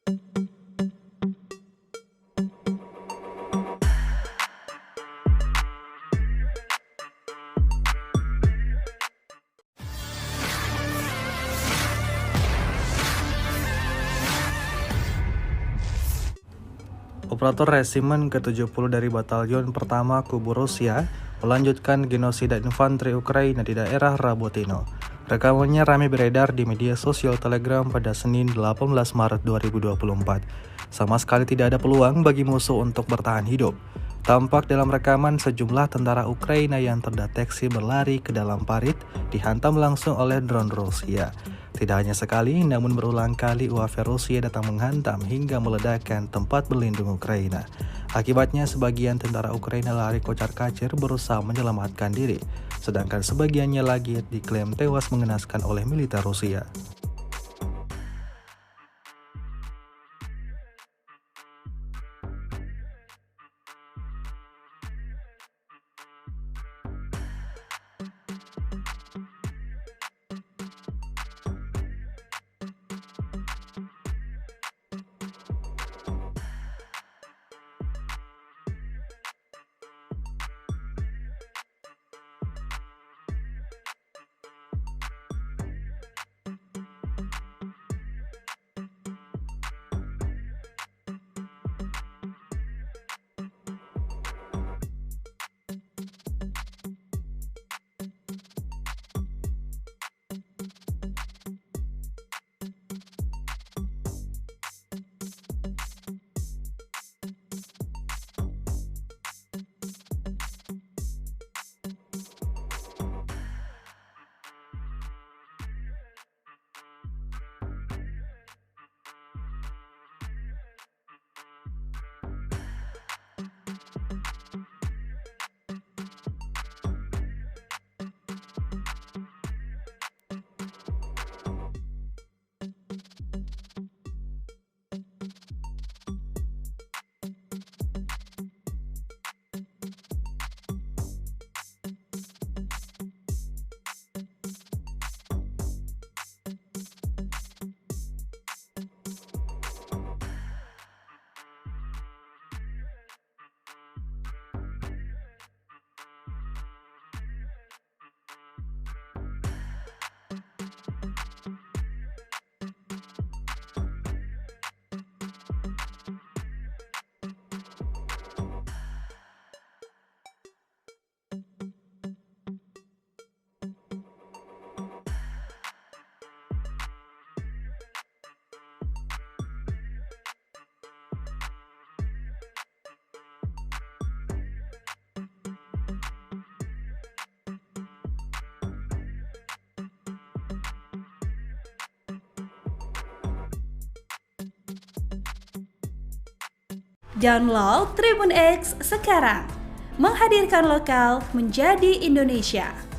Operator Resimen ke-70 dari Batalion Pertama Kubu Rusia melanjutkan genosida infanteri Ukraina di daerah Rabotino. Rekamannya ramai beredar di media sosial Telegram pada Senin 18 Maret 2024. Sama sekali tidak ada peluang bagi musuh untuk bertahan hidup. Tampak dalam rekaman sejumlah tentara Ukraina yang terdeteksi berlari ke dalam parit dihantam langsung oleh drone Rusia. Tidak hanya sekali, namun berulang kali UAV Rusia datang menghantam hingga meledakkan tempat berlindung Ukraina. Akibatnya sebagian tentara Ukraina lari kocar-kacir berusaha menyelamatkan diri, sedangkan sebagiannya lagi diklaim tewas mengenaskan oleh militer Rusia. Download Tribun X sekarang, menghadirkan lokal menjadi Indonesia.